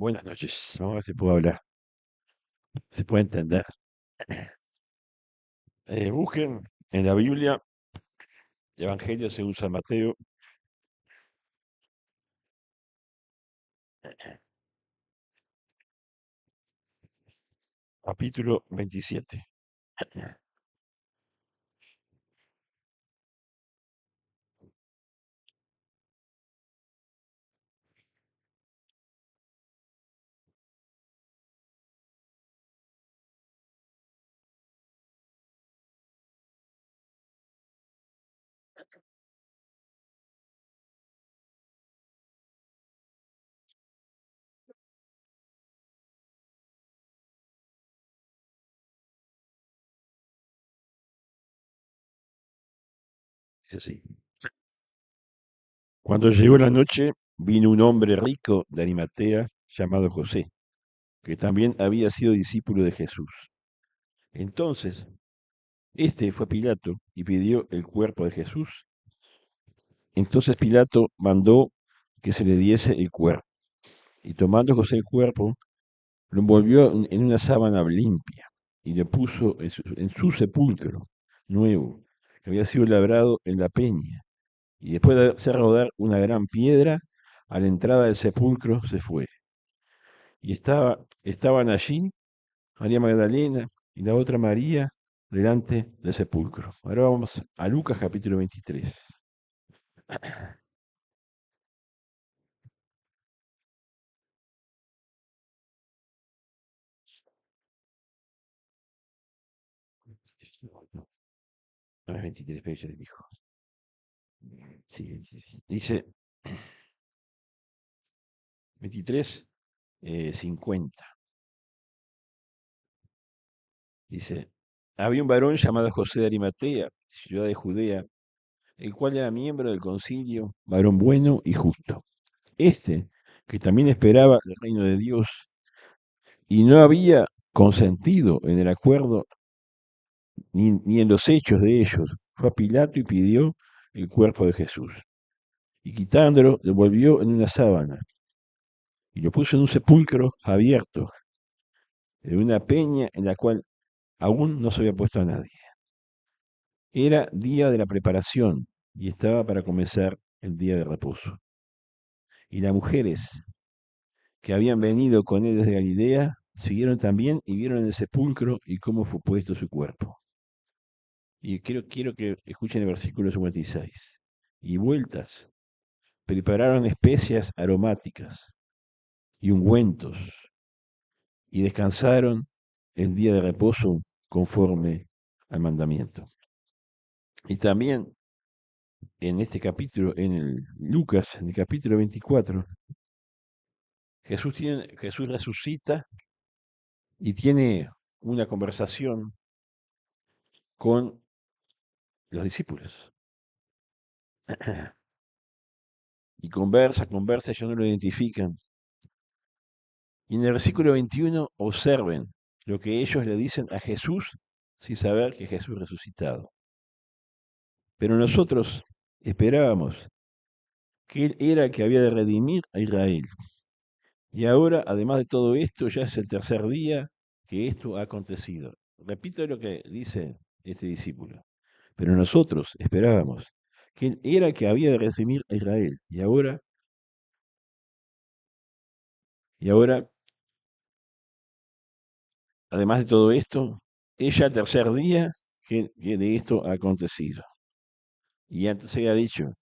Buenas noches. Vamos a ver si puedo hablar. Se puede entender. Busquen en la Biblia, Evangelio según San Mateo, capítulo 27. Dice así. Cuando llegó la noche, vino un hombre rico de Arimatea llamado José, que también había sido discípulo de Jesús. Entonces, este fue a Pilato y pidió el cuerpo de Jesús. Entonces Pilato mandó que se le diese el cuerpo. Y tomando José el cuerpo, lo envolvió en una sábana limpia y le puso en su sepulcro nuevo, que había sido labrado en la peña. Y después de hacer rodar una gran piedra, a la entrada del sepulcro se fue. Y estaban allí María Magdalena y la otra María delante del sepulcro. Ahora vamos a Lucas capítulo 23. No es 23, pero ya le dijo. Sí, 23. Dice 23, 50. Dice, había un varón llamado José de Arimatea, ciudad de Judea, el cual era miembro del concilio, varón bueno y justo. Este, que también esperaba el reino de Dios y no había consentido en el acuerdo ni en los hechos de ellos, fue a Pilato y pidió el cuerpo de Jesús. Y quitándolo, lo volvió en una sábana y lo puso en un sepulcro abierto, en una peña en la cual aún no se había puesto a nadie. Era día de la preparación y estaba para comenzar el día de reposo. Y las mujeres que habían venido con él desde Galilea siguieron también y vieron el sepulcro y cómo fue puesto su cuerpo. Y quiero que escuchen el versículo 56. Y vueltas, prepararon especias aromáticas y ungüentos y descansaron el día de reposo conforme al mandamiento. Y también en este capítulo, en el Lucas, en el capítulo 24, Jesús resucita y tiene una conversación con los discípulos. Y conversa, ellos no lo identifican. Y en el versículo 21 observen lo que ellos le dicen a Jesús sin saber que Jesús resucitado. Pero nosotros esperábamos que Él era el que había de redimir a Israel. Y ahora, además de todo esto, ya es el tercer día que esto ha acontecido. Repito lo que dice este discípulo. Pero nosotros esperábamos que Él era el que había de redimir a Israel. Y ahora, además de todo esto, es ya el tercer día que de esto ha acontecido. Y antes se había dicho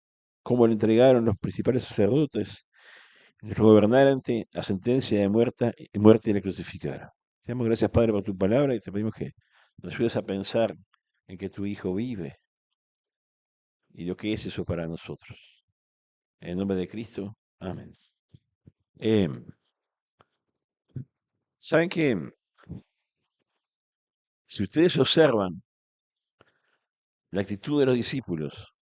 cómo le entregaron los principales sacerdotes, los gobernantes, a sentencia de muerte y le crucificaron. Te damos gracias, Padre, por tu palabra y te pedimos que nos ayudes a pensar en que tu Hijo vive y lo que es eso para nosotros. En el nombre de Cristo, amén. Eh, ¿Saben que si ustedes observan la actitud de los discípulos,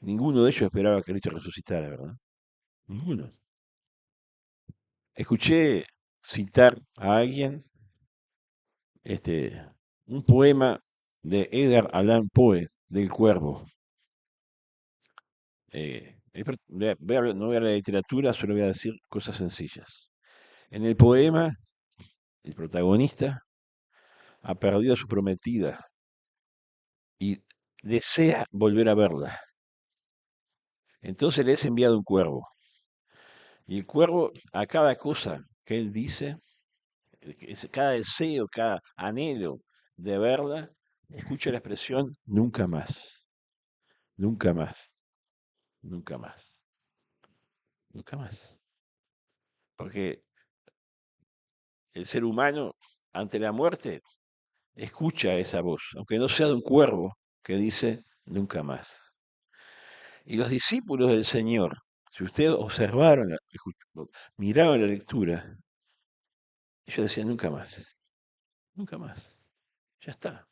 ninguno de ellos esperaba que Cristo resucitara, ¿verdad? Ninguno. Escuché citar a alguien este, un poema de Edgar Allan Poe, del Cuervo. No voy a hablar de literatura, solo voy a decir cosas sencillas. En el poema, el protagonista ha perdido a su prometida y desea volver a verla. Entonces le es enviado un cuervo. Y el cuervo, a cada cosa que él dice, cada deseo, cada anhelo de verla, escucha la expresión nunca más, nunca más, nunca más, nunca más. Porque el ser humano, ante la muerte, escucha esa voz, aunque no sea de un cuervo que dice nunca más. Y los discípulos del Señor, si ustedes observaron, miraron la lectura, ellos decían nunca más, ya está.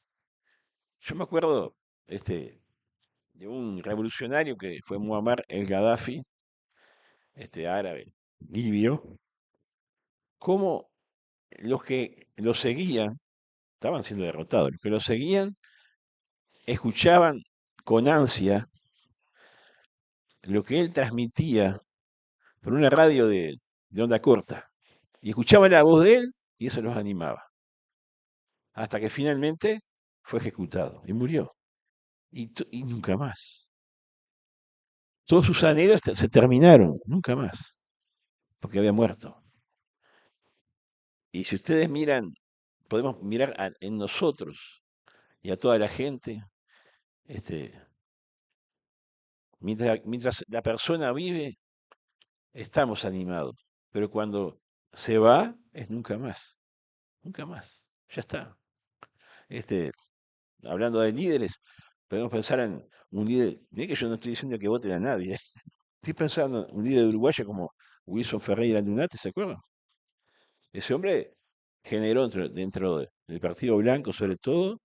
Yo me acuerdo de un revolucionario que fue Muammar el Gaddafi, este árabe libio, cómo los que lo seguían estaban siendo derrotados, los que lo seguían escuchaban con ansia lo que él transmitía por una radio de onda corta. Y escuchaban la voz de él y eso los animaba. Hasta que finalmente fue ejecutado y murió. Y nunca más. Todos sus anhelos se terminaron, nunca más, porque había muerto. Y si ustedes miran, podemos mirar en nosotros y a toda la gente, este, mientras la persona vive, estamos animados. Pero cuando se va, es nunca más, nunca más. Ya está. Este, hablando de líderes, podemos pensar en un líder. Mirá que yo no estoy diciendo que voten a nadie. Estoy pensando en un líder uruguayo como Wilson Ferreira Lunate, ¿se acuerdan? Ese hombre generó dentro del Partido Blanco, sobre todo,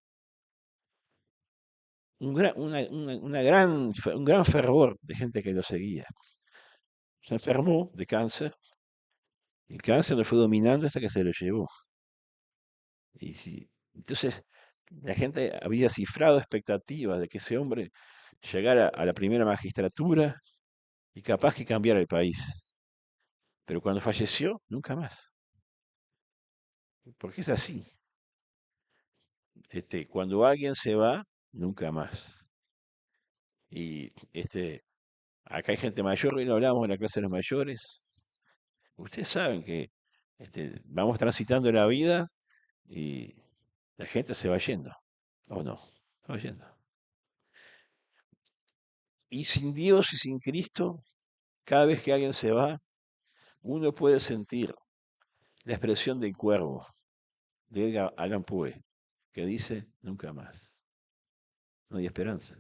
un gran fervor de gente que lo seguía. Se enfermó de cáncer y el cáncer lo fue dominando hasta que se lo llevó. Entonces, la gente había cifrado expectativas de que ese hombre llegara a la primera magistratura y capaz que cambiara el país. Pero cuando falleció, nunca más. Porque es así. Cuando alguien se va, nunca más. Y acá hay gente mayor, hoy no hablamos de la clase de los mayores. Ustedes saben que vamos transitando la vida y la gente se va yendo. ¿O no? Se va yendo. Y sin Dios y sin Cristo, cada vez que alguien se va, uno puede sentir la expresión del cuervo de Edgar Allan Poe, que dice nunca más. No hay esperanza.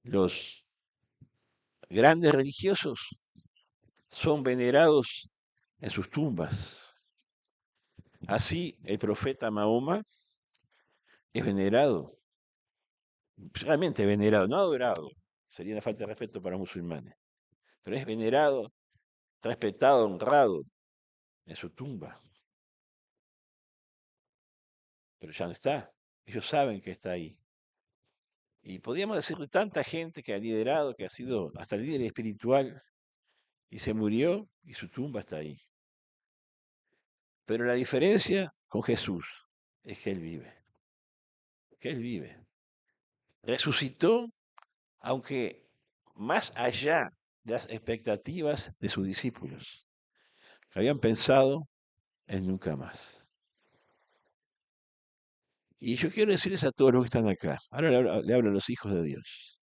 Los grandes religiosos son venerados en sus tumbas. Así el profeta Mahoma es venerado, realmente venerado, no adorado, sería una falta de respeto para los musulmanes, pero es venerado, respetado, honrado en su tumba, pero ya no está. Ellos saben que está ahí. Y podríamos decirle tanta gente que ha liderado, que ha sido hasta líder espiritual, y se murió y su tumba está ahí. Pero la diferencia con Jesús es que Él vive, que Él vive. Resucitó, aunque más allá de las expectativas de sus discípulos, que habían pensado en nunca más. Y yo quiero decirles a todos los que están acá, ahora le hablo a los hijos de Dios,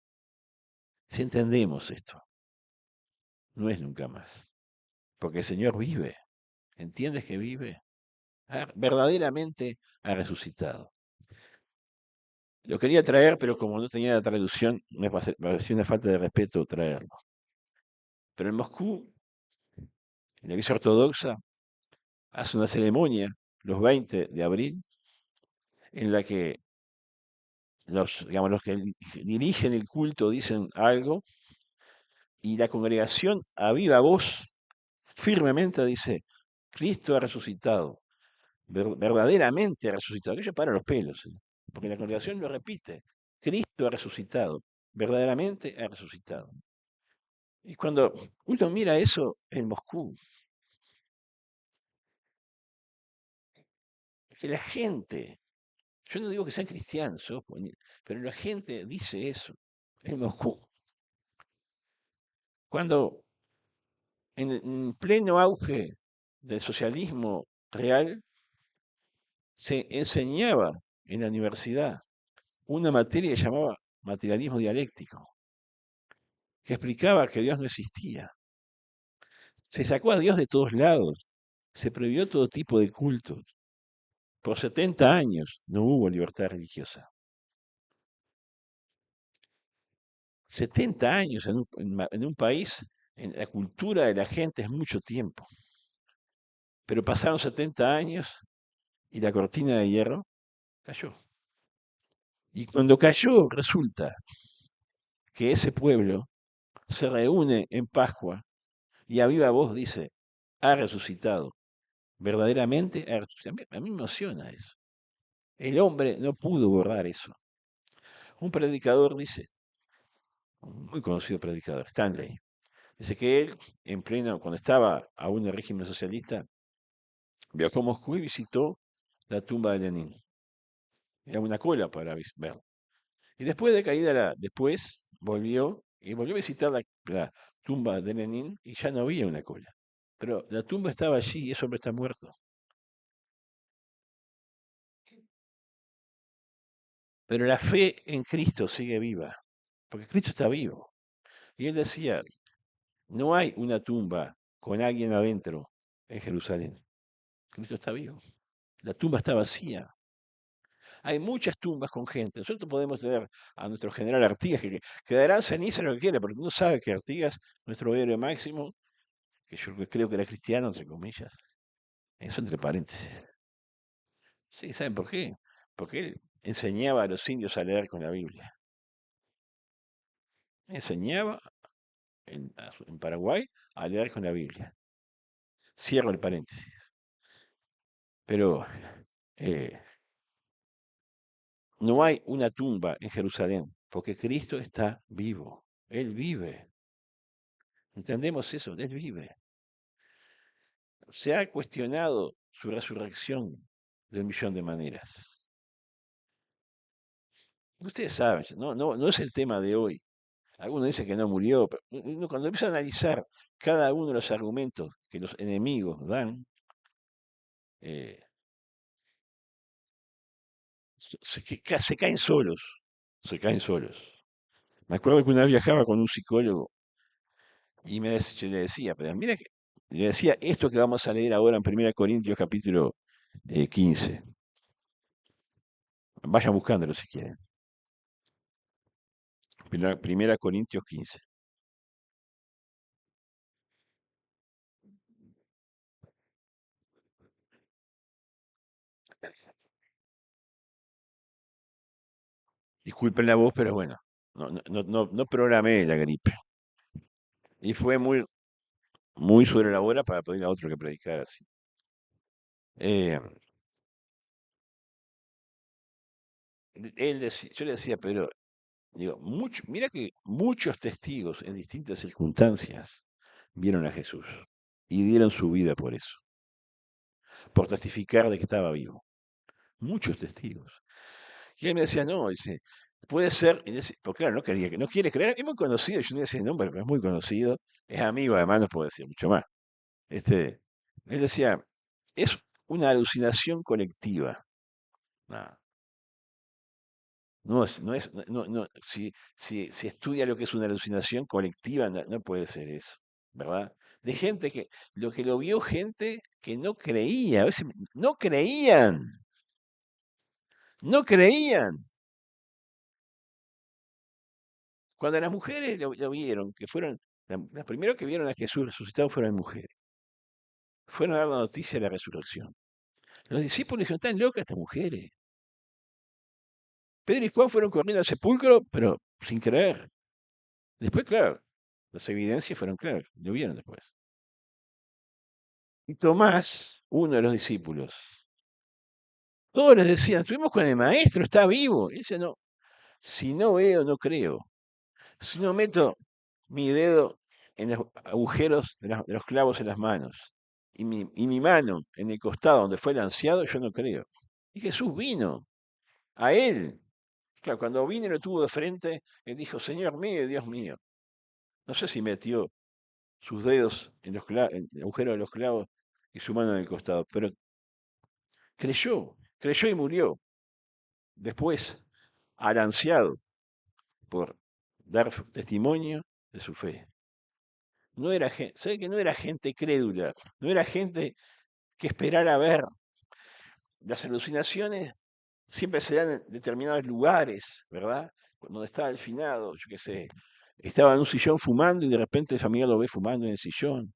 si entendemos esto, no es nunca más, porque el Señor vive, ¿entiendes que vive? Verdaderamente ha resucitado. Lo quería traer, pero como no tenía la traducción, me pareció una falta de respeto traerlo. Pero en Moscú, en la Iglesia Ortodoxa, hace una ceremonia los 20 de abril en la que digamos, los que dirigen el culto dicen algo y la congregación a viva voz firmemente dice, Cristo ha resucitado, verdaderamente ha resucitado. Aquello para los pelos, porque la congregación lo repite, Cristo ha resucitado, verdaderamente ha resucitado. Y cuando uno mira eso en Moscú, que la gente, yo no digo que sean cristianos, ojo, pero la gente dice eso en Moscú. Cuando en pleno auge del socialismo real se enseñaba en la universidad una materia que se llamaba materialismo dialéctico, que explicaba que Dios no existía. Se sacó a Dios de todos lados, se prohibió todo tipo de cultos. Por 70 años no hubo libertad religiosa. 70 años en un país, en la cultura de la gente es mucho tiempo. Pero pasaron 70 años y la cortina de hierro cayó. Y cuando cayó, resulta que ese pueblo se reúne en Pascua y a viva voz dice, ha resucitado. Verdaderamente ha resucitado. A mí me emociona eso. El hombre no pudo borrar eso. Un predicador dice, un muy conocido predicador, Stanley, dice que él, en pleno, cuando estaba aún en el régimen socialista, viajó a Moscú y visitó la tumba de Lenin. Era una cola para verlo. Y después de caída, después volvió a visitar la tumba de Lenin y ya no había una cola. Pero la tumba estaba allí y ese hombre está muerto. Pero la fe en Cristo sigue viva, porque Cristo está vivo. Y él decía, no hay una tumba con alguien adentro en Jerusalén. Cristo está vivo. La tumba está vacía. Hay muchas tumbas con gente. Nosotros podemos tener a nuestro general Artigas, que quedará ceniza lo que quiera, porque uno sabe que Artigas, nuestro héroe máximo, que yo creo que era cristiano, entre comillas, eso entre paréntesis. Sí, ¿saben por qué? Porque él enseñaba a los indios a leer con la Biblia. Enseñaba en Paraguay a leer con la Biblia. Cierro el paréntesis. Pero eh, no hay una tumba en Jerusalén, porque Cristo está vivo. Él vive. ¿Entendemos eso? Él vive. Se ha cuestionado su resurrección de un millón de maneras. Ustedes saben, no es el tema de hoy. Algunos dicen que no murió, pero cuando empieza a analizar cada uno de los argumentos que los enemigos dan, eh, se caen solos, se caen solos. Me acuerdo que una vez viajaba con un psicólogo y yo le decía, pero mira, le decía esto que vamos a leer ahora en 1 Corintios capítulo 15. Vayan buscándolo si quieren. 1 Corintios 15. Disculpen la voz, pero bueno, no programé la gripe. Y fue muy sobre la hora para pedir a otro que predicara así. Eh, yo le decía, pero digo, mira que muchos testigos en distintas circunstancias vieron a Jesús y dieron su vida por eso, por testificar de que estaba vivo. Muchos testigos. Y él me decía, no, dice, puede ser, porque claro, no quiere creer, es muy conocido, yo no decía el nombre, pero es muy conocido, es amigo, además no puedo decir mucho más. Este, él decía, es una alucinación colectiva. No, si estudia lo que es una alucinación colectiva, no puede ser eso, ¿verdad? De gente que lo vio gente que no creía, a veces no creían, no creían. Cuando las mujeres lo vieron, que fueron, las primeras que vieron a Jesús resucitado fueron mujeres, fueron a dar la noticia de la resurrección. Los discípulos dijeron, están locas estas mujeres. Pedro y Juan fueron corriendo al sepulcro, pero sin creer. Después, claro, las evidencias fueron claras, lo vieron después. Y Tomás, uno de los discípulos, todos les decían, estuvimos con el maestro, está vivo. Y él dice, no, si no veo, no creo. Si no meto mi dedo en los agujeros de los clavos en las manos y mi mano en el costado donde fue lanceado, yo no creo. Y Jesús vino a él. Claro, cuando vino y lo tuvo de frente, él dijo, Señor mío y Dios mío. No sé si metió sus dedos en el agujero de los clavos y su mano en el costado, pero creyó y murió. Después, alanceado por dar testimonio de su fe. No era gente, ¿sabe que no era gente crédula? No era gente que esperara ver. Las alucinaciones siempre se dan en determinados lugares, ¿verdad? Donde estaba el finado, yo qué sé, estaba en un sillón fumando y de repente el familiar lo ve fumando en el sillón.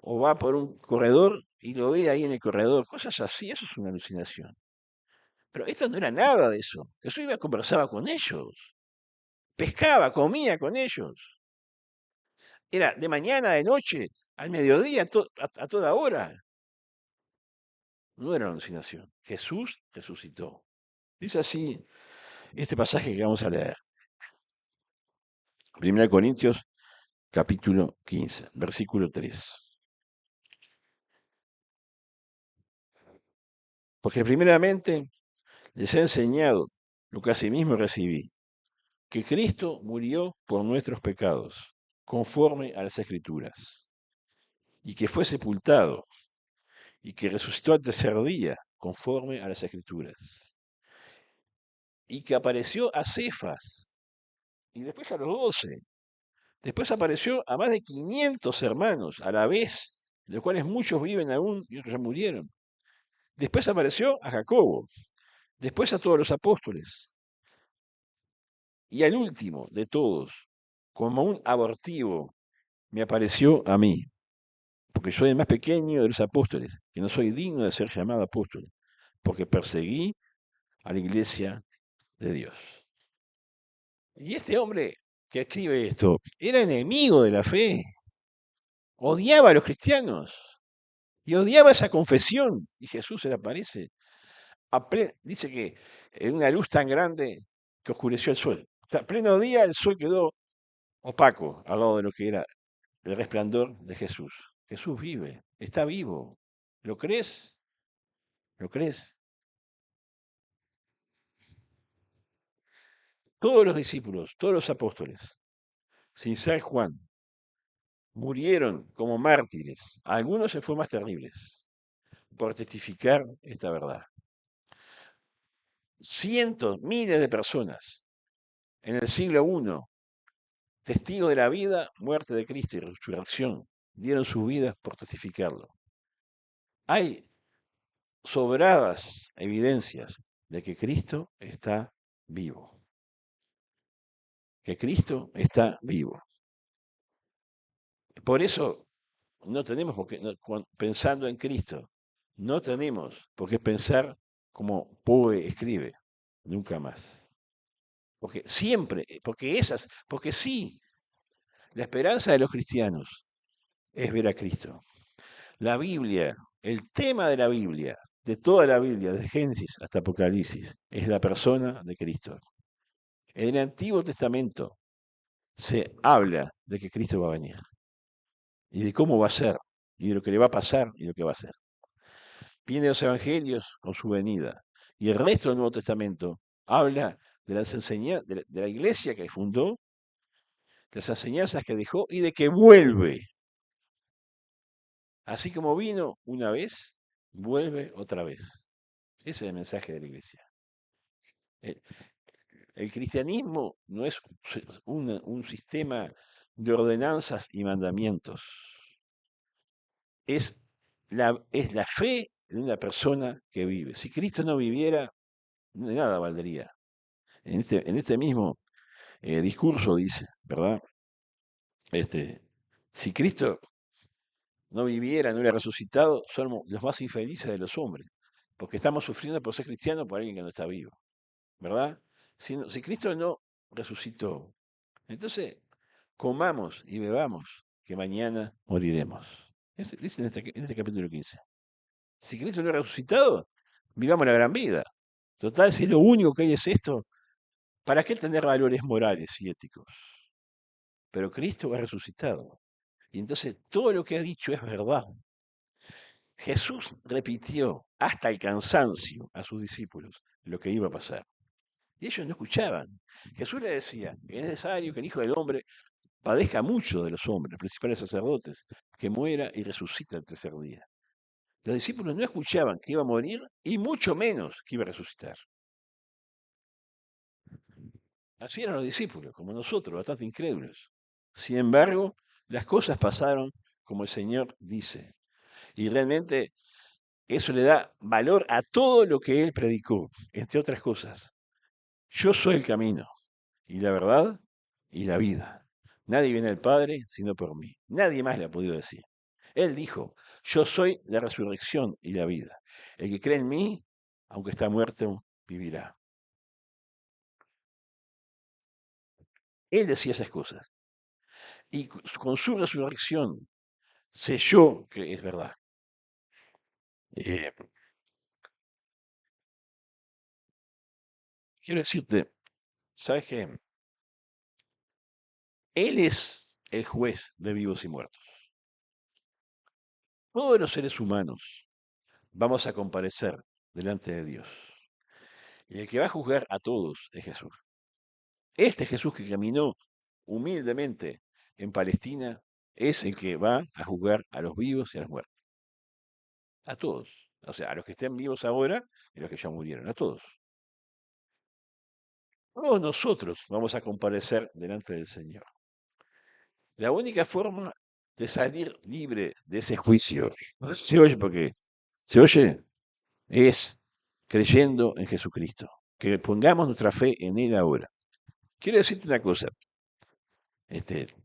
O va por un corredor y lo ve ahí en el corredor. Cosas así, eso es una alucinación. Pero esto no era nada de eso. Jesús iba, conversaba con ellos, pescaba, comía con ellos. Era de mañana, de noche, al mediodía, a toda hora. No era una alucinación. Jesús resucitó. Dice así este pasaje que vamos a leer. 1 Corintios capítulo 15, versículo 3. Porque primeramente les he enseñado lo que asimismo recibí, que Cristo murió por nuestros pecados, conforme a las Escrituras, y que fue sepultado, y que resucitó al tercer día, conforme a las Escrituras, y que apareció a Cefas, y después a los 12. Después apareció a más de 500 hermanos a la vez, de los cuales muchos viven aún y otros ya murieron. Después apareció a Jacobo, después a todos los apóstoles, y al último de todos, como un abortivo, me apareció a mí, porque soy el más pequeño de los apóstoles, que no soy digno de ser llamado apóstol, porque perseguí a la iglesia de Dios. Y este hombre que escribe esto era enemigo de la fe, odiaba a los cristianos y odiaba esa confesión. Y Jesús se le aparece. Dice que en una luz tan grande que oscureció el sol. A pleno día el sol quedó opaco al lado de lo que era el resplandor de Jesús. Jesús vive, está vivo. ¿Lo crees? ¿Lo crees? Todos los discípulos, todos los apóstoles, sin ser Juan, murieron como mártires. Algunos se fueron más terribles por testificar esta verdad. Cientos, miles de personas en el siglo I, testigos de la vida, muerte de Cristo y resurrección, dieron sus vidas por testificarlo. Hay sobradas evidencias de que Cristo está vivo. Que Cristo está vivo. Por eso no tenemos por qué, pensando en Cristo, no tenemos por qué pensar como Poe escribe, nunca más. Porque siempre, porque sí, la esperanza de los cristianos es ver a Cristo. La Biblia, el tema de la Biblia, de toda la Biblia, desde Génesis hasta Apocalipsis, es la persona de Cristo. En el Antiguo Testamento se habla de que Cristo va a venir y de cómo va a ser y de lo que le va a pasar y lo que va a hacer. Viene los evangelios con su venida y el resto del Nuevo Testamento habla de las enseñanzas de la iglesia que fundó, de las enseñanzas que dejó y de que vuelve. Así como vino una vez, vuelve otra vez. Ese es el mensaje de la iglesia. El, el cristianismo no es un sistema de ordenanzas y mandamientos. Es la fe de una persona que vive. Si Cristo no viviera, de nada valdría. En este mismo discurso dice, ¿verdad? Si Cristo no viviera, no hubiera resucitado, somos los más infelices de los hombres, porque estamos sufriendo por ser cristianos por alguien que no está vivo, ¿verdad? Si Cristo no resucitó, entonces comamos y bebamos, que mañana moriremos. Dice en este capítulo 15. Si Cristo no ha resucitado, vivamos la gran vida. Total, si lo único que hay es esto, ¿para qué tener valores morales y éticos? Pero Cristo ha resucitado. Y entonces todo lo que ha dicho es verdad. Jesús repitió hasta el cansancio a sus discípulos lo que iba a pasar. Y ellos no escuchaban. Jesús le decía, es necesario que el Hijo del Hombre padezca mucho de los hombres, principales sacerdotes, que muera y resucite al tercer día. Los discípulos no escuchaban que iba a morir y mucho menos que iba a resucitar. Así eran los discípulos, como nosotros, bastante incrédulos. Sin embargo, las cosas pasaron como el Señor dice. Y realmente eso le da valor a todo lo que Él predicó, entre otras cosas. Yo soy el camino y la verdad y la vida. Nadie viene al Padre sino por mí. Nadie más le ha podido decir. Él dijo, yo soy la resurrección y la vida. El que cree en mí, aunque está muerto, vivirá. Él decía esas cosas. Y con su resurrección selló que es verdad. Eh, quiero decirte, ¿sabes qué? Él es el juez de vivos y muertos. Todos los seres humanos vamos a comparecer delante de Dios. Y el que va a juzgar a todos es Jesús. Este Jesús que caminó humildemente en Palestina es el que va a juzgar a los vivos y a los muertos. A todos. O sea, a los que estén vivos ahora y a los que ya murieron. A todos. Todos nosotros vamos a comparecer delante del Señor. La única forma de salir libre de ese juicio, no sé si se oye porque se oye, es creyendo en Jesucristo. Que pongamos nuestra fe en Él ahora. Quiero decirte una cosa,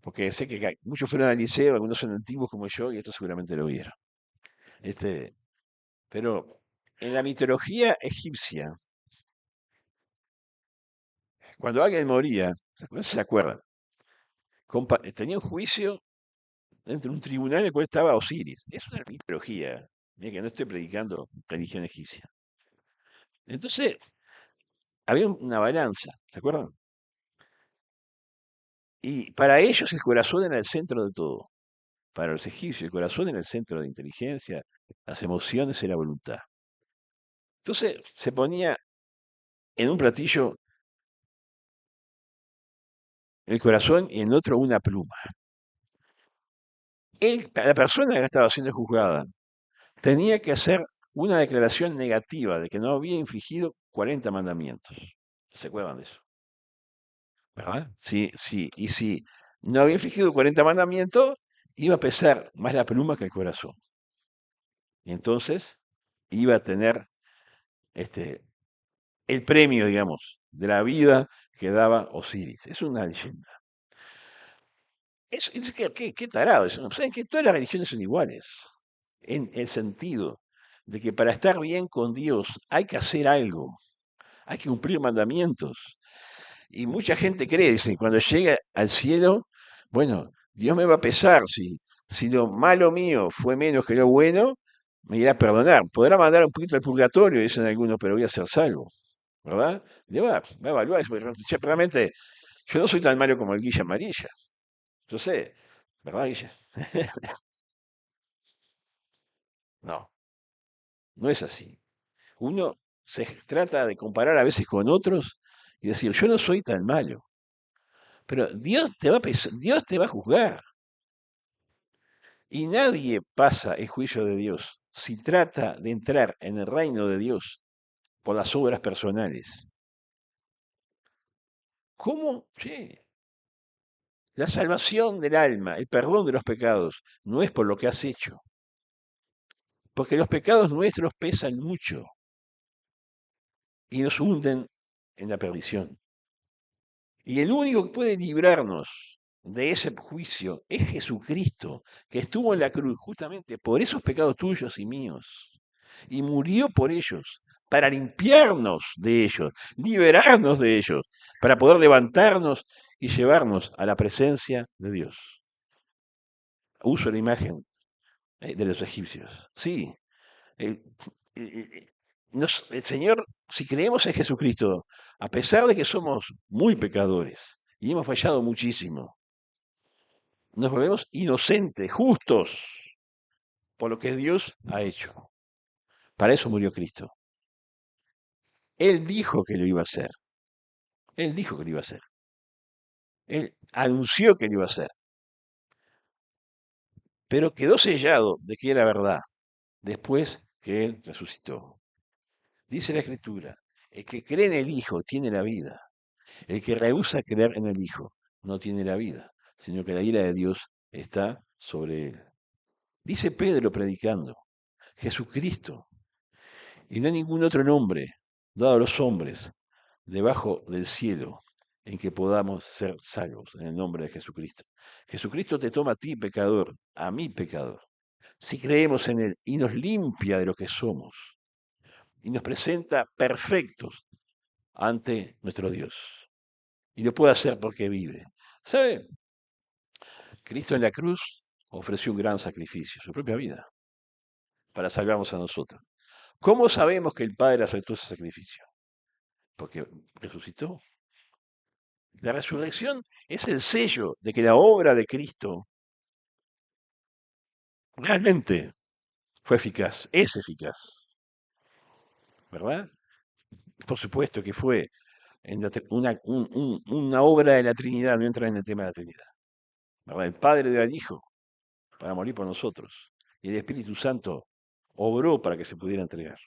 porque sé que muchos fueron al liceo, algunos son antiguos como yo, y esto seguramente lo vieron. Este, pero en la mitología egipcia, cuando alguien moría, no sé si se acuerdan, tenía un juicio dentro de un tribunal en el cual estaba Osiris. Es una mitología. Mira que no estoy predicando religión egipcia. Entonces, había una balanza, ¿se acuerdan? Y para ellos el corazón era el centro de todo. Para los egipcios el corazón era el centro de inteligencia, las emociones y la voluntad. Entonces se ponía en un platillo el corazón y en otro una pluma. La persona que estaba siendo juzgada tenía que hacer una declaración negativa de que no había infringido 40 mandamientos. ¿Se acuerdan de eso? ¿Verdad? Sí, sí. Y si no había infringido 40 mandamientos, iba a pesar más la pluma que el corazón. Y entonces iba a tener este, el premio, digamos, de la vida que daba Osiris. Es una leyenda. Qué tarado eso. ¿Saben que todas las religiones son iguales? En el sentido de que para estar bien con Dios hay que hacer algo, hay que cumplir mandamientos. Y mucha gente cree, dice, cuando llega al cielo, bueno, Dios me va a pesar, si lo malo mío fue menos que lo bueno, me irá a perdonar. Podrá mandar un poquito al purgatorio, dicen algunos, pero voy a ser salvo, ¿verdad? Y va a evaluar, realmente yo no soy tan malo como el Guilla Amarilla, yo sé, ¿verdad, Guilla? No, no es así. Uno se trata de comparar a veces con otros y decir, yo no soy tan malo, pero Dios te va a juzgar. Y nadie pasa el juicio de Dios si trata de entrar en el reino de Dios por las obras personales. ¿Cómo? Sí. La salvación del alma, el perdón de los pecados, no es por lo que has hecho, porque los pecados nuestros pesan mucho y nos hunden en la perdición. Y el único que puede librarnos de ese juicio es Jesucristo, que estuvo en la cruz justamente por esos pecados tuyos y míos, y murió por ellos, para limpiarnos de ellos, liberarnos de ellos, para poder levantarnos y llevarnos a la presencia de Dios. Uso la imagen de los egipcios. Sí, el, el Señor, si creemos en Jesucristo, a pesar de que somos muy pecadores y hemos fallado muchísimo, nos volvemos inocentes, justos, por lo que Dios ha hecho. Para eso murió Cristo. Él dijo que lo iba a hacer. Él dijo que lo iba a hacer. Él anunció que lo iba a hacer. Pero quedó sellado de que era verdad después que Él resucitó. Dice la Escritura, el que cree en el Hijo tiene la vida. El que rehúsa creer en el Hijo no tiene la vida, sino que la ira de Dios está sobre él. Dice Pedro predicando, Jesucristo, y no hay ningún otro nombre dado a los hombres debajo del cielo en que podamos ser salvos en el nombre de Jesucristo. Jesucristo te toma a ti, pecador, a mí, pecador, si creemos en Él y nos limpia de lo que somos y nos presenta perfectos ante nuestro Dios. Y lo puede hacer porque vive. ¿Sabe? Cristo en la cruz ofreció un gran sacrificio, su propia vida, para salvarnos a nosotros. ¿Cómo sabemos que el Padre aceptó ese sacrificio? Porque resucitó. La resurrección es el sello de que la obra de Cristo realmente fue eficaz, es eficaz, ¿verdad? Por supuesto que fue en una obra de la Trinidad, no entra en el tema de la Trinidad, ¿verdad? El Padre dio al Hijo para morir por nosotros y el Espíritu Santo obró para que se pudiera entregar.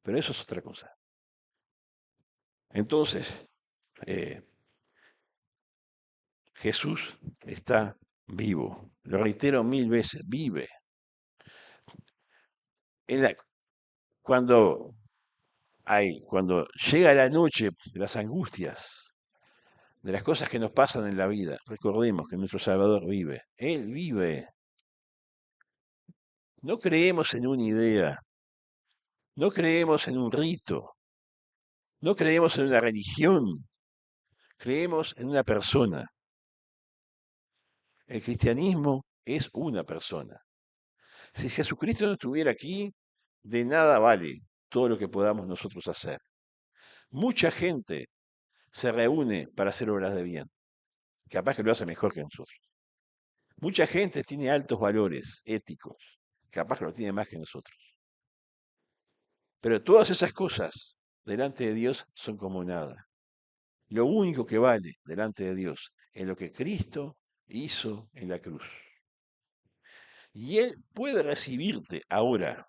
Pero eso es otra cosa. Entonces, eh, Jesús está vivo. Lo reitero 1000 veces, vive. Cuando cuando llega la noche de las angustias, de las cosas que nos pasan en la vida, recordemos que nuestro Salvador vive. Él vive. No creemos en una idea, no creemos en un rito, no creemos en una religión, creemos en una persona. El cristianismo es una persona. Si Jesucristo no estuviera aquí, de nada vale todo lo que podamos nosotros hacer. Mucha gente se reúne para hacer obras de bien. Capaz que lo hace mejor que nosotros. Mucha gente tiene altos valores éticos. Capaz que lo tiene más que nosotros. Pero todas esas cosas delante de Dios son como nada. Lo único que vale delante de Dios es lo que Cristo hizo en la cruz. Y Él puede recibirte ahora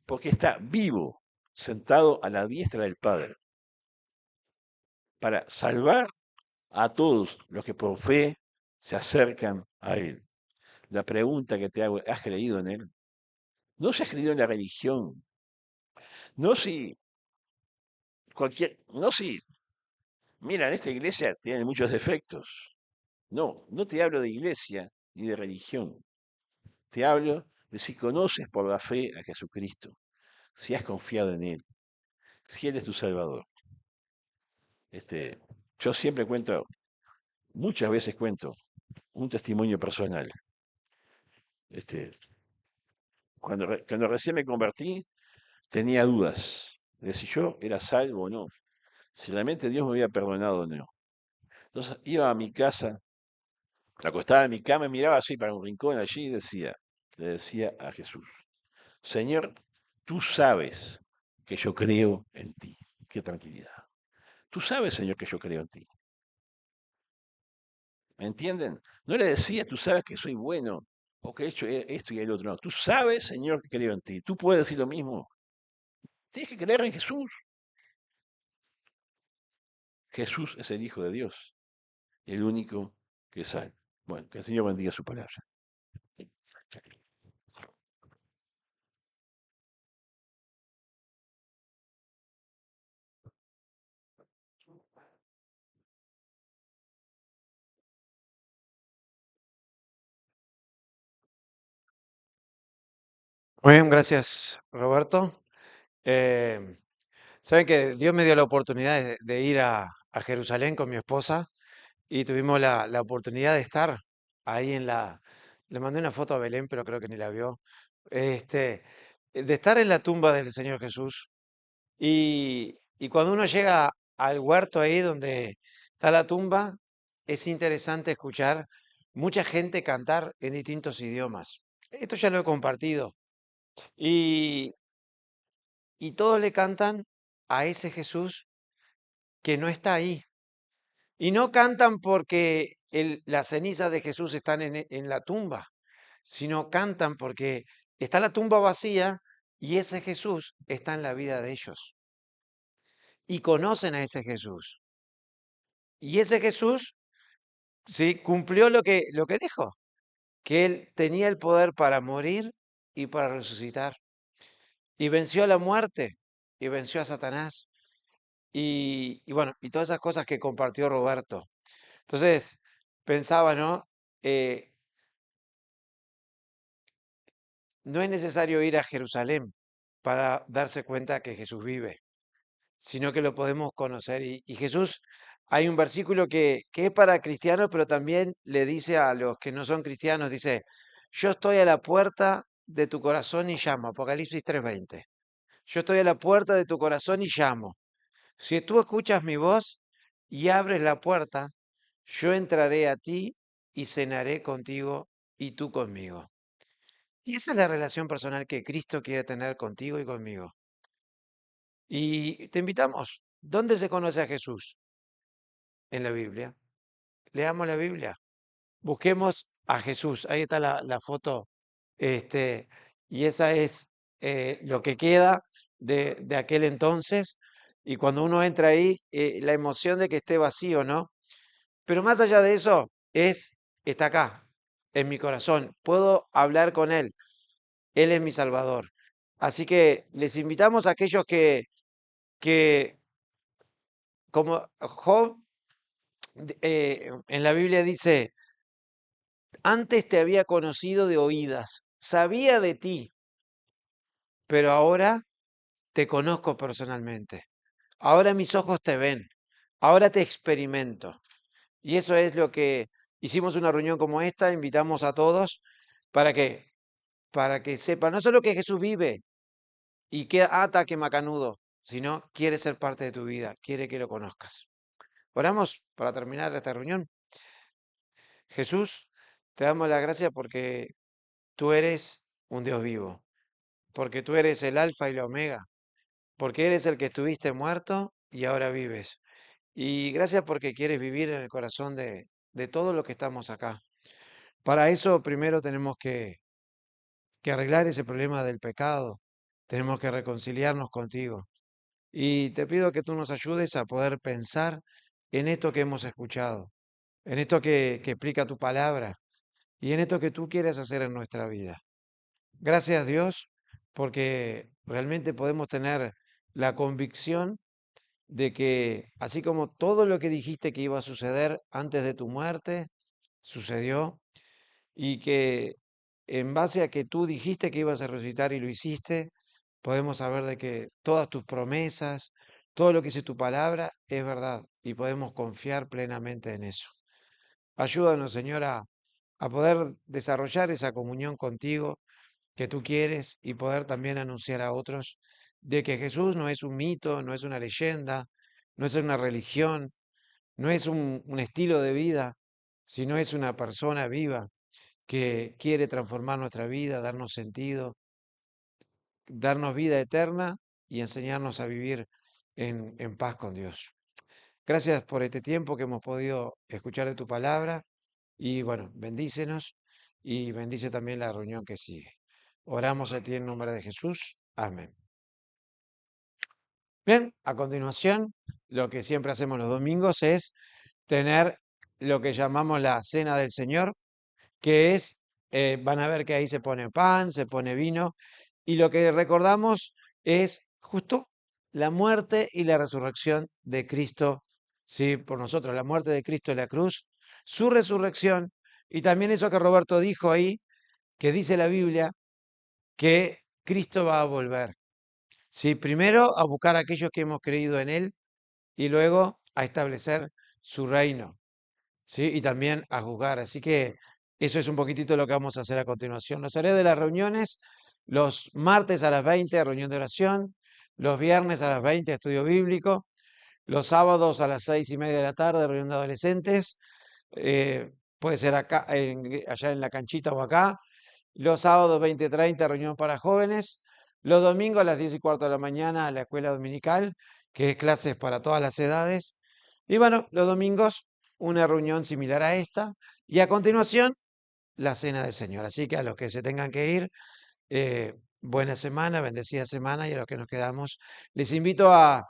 porque está vivo, sentado a la diestra del Padre, para salvar a todos los que por fe se acercan a Él. La pregunta que te hago, ¿has creído en Él? No si has creído en la religión, no si no si, mira, en esta iglesia tiene muchos defectos. No, no te hablo de iglesia ni de religión. Te hablo de si conoces por la fe a Jesucristo, si has confiado en Él, si Él es tu Salvador. Este, yo siempre cuento, muchas veces cuento un testimonio personal. Este, cuando recién me convertí, tenía dudas de si yo era salvo o no, si realmente Dios me había perdonado o no. Entonces iba a mi casa, acostaba en mi cama y miraba así para un rincón allí y le decía a Jesús, Señor, tú sabes que yo creo en ti. Qué tranquilidad. Tú sabes, Señor, que yo creo en ti. ¿Me entienden? No le decía, tú sabes que soy bueno o que he hecho esto y el otro. No, tú sabes, Señor, que creo en ti. Tú puedes decir lo mismo. Tienes que creer en Jesús. Jesús es el Hijo de Dios, el único que salva. Bueno, que el Señor bendiga su palabra. Muy bien, gracias, Roberto. Eh, Saben que Dios me dio la oportunidad de ir a Jerusalén con mi esposa y tuvimos la oportunidad de estar ahí le mandé una foto a Belén, pero creo que ni la vio, de estar en la tumba del Señor Jesús. Y cuando uno llega al huerto ahí donde está la tumba, es interesante escuchar mucha gente cantar en distintos idiomas. Esto ya lo he compartido. Y, y todos le cantan a ese Jesús que no está ahí. Y no cantan porque las cenizas de Jesús están en la tumba, sino cantan porque está la tumba vacía y ese Jesús está en la vida de ellos. Y conocen a ese Jesús. Y ese Jesús, sí, cumplió lo que dijo, que él tenía el poder para morir y para resucitar. Y venció a la muerte y venció a Satanás. Y bueno, y todas esas cosas que compartió Roberto. Entonces, pensaba, ¿no? Eh, no es necesario ir a Jerusalén para darse cuenta que Jesús vive, sino que lo podemos conocer. Y Jesús, hay un versículo que es para cristianos, pero también le dice a los que no son cristianos, dice, yo estoy a la puerta de tu corazón y llamo, Apocalipsis 3:20. Yo estoy a la puerta de tu corazón y llamo. Si tú escuchas mi voz y abres la puerta, yo entraré a ti y cenaré contigo y tú conmigo. Y esa es la relación personal que Cristo quiere tener contigo y conmigo. Y te invitamos, ¿dónde se conoce a Jesús? En la Biblia. Leamos la Biblia. Busquemos a Jesús. Ahí está la foto. Este, y esa es lo que queda de aquel entonces. Y cuando uno entra ahí, la emoción de que esté vacío, ¿no? Pero más allá de eso, está acá, en mi corazón. Puedo hablar con Él. Él es mi Salvador. Así que les invitamos a aquellos que como Job, en la Biblia dice, antes te había conocido de oídas, sabía de ti, pero ahora te conozco personalmente. Ahora mis ojos te ven, ahora te experimento. Y eso es lo que hicimos una reunión como esta, invitamos a todos para que sepan no solo que Jesús vive y que ata que macanudo, sino quiere ser parte de tu vida, quiere que lo conozcas. Oramos para terminar esta reunión. Jesús, te damos la gracia porque tú eres un Dios vivo, porque tú eres el alfa y la omega, porque eres el que estuviste muerto y ahora vives. Y gracias porque quieres vivir en el corazón de todos los que estamos acá. Para eso primero tenemos que arreglar ese problema del pecado, tenemos que reconciliarnos contigo. Y te pido que tú nos ayudes a poder pensar en esto que hemos escuchado, en esto que explica tu palabra y en esto que tú quieres hacer en nuestra vida. Gracias Dios, porque realmente podemos tener la convicción de que así como todo lo que dijiste que iba a suceder antes de tu muerte, sucedió, y que en base a que tú dijiste que ibas a resucitar y lo hiciste, podemos saber de que todas tus promesas, todo lo que dice tu palabra es verdad y podemos confiar plenamente en eso. Ayúdanos, Señor, a poder desarrollar esa comunión contigo que tú quieres y poder también anunciar a otros de que Jesús no es un mito, no es una leyenda, no es una religión, no es un estilo de vida, sino es una persona viva que quiere transformar nuestra vida, darnos sentido, darnos vida eterna y enseñarnos a vivir en paz con Dios. Gracias por este tiempo que hemos podido escuchar de tu palabra y bueno, bendícenos y bendice también la reunión que sigue. Oramos a ti en nombre de Jesús. Amén. Bien, a continuación, lo que siempre hacemos los domingos es tener lo que llamamos la cena del Señor, que es, van a ver que ahí se pone pan, se pone vino, y lo que recordamos es justo la muerte y la resurrección de Cristo, sí, por nosotros, la muerte de Cristo en la cruz, su resurrección, y también eso que Roberto dijo ahí, que dice la Biblia, que Cristo va a volver. Sí, primero a buscar a aquellos que hemos creído en Él y luego a establecer su reino. ¿Sí? Y también a juzgar. Así que eso es un poquitito lo que vamos a hacer a continuación. Los horarios de las reuniones, los martes a las 20, reunión de oración, los viernes a las 20, estudio bíblico, los sábados a las 6:30 de la tarde, reunión de adolescentes, puede ser acá, allá en la canchita o acá. Los sábados 20:30, reunión para jóvenes. Los domingos a las 10:15 de la mañana, la escuela dominical, que es clases para todas las edades. Y bueno, los domingos una reunión similar a esta. Y a continuación, la cena del Señor. Así que a los que se tengan que ir, buena semana, bendecida semana. Y a los que nos quedamos, les invito a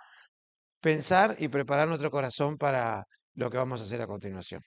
pensar y preparar nuestro corazón para lo que vamos a hacer a continuación.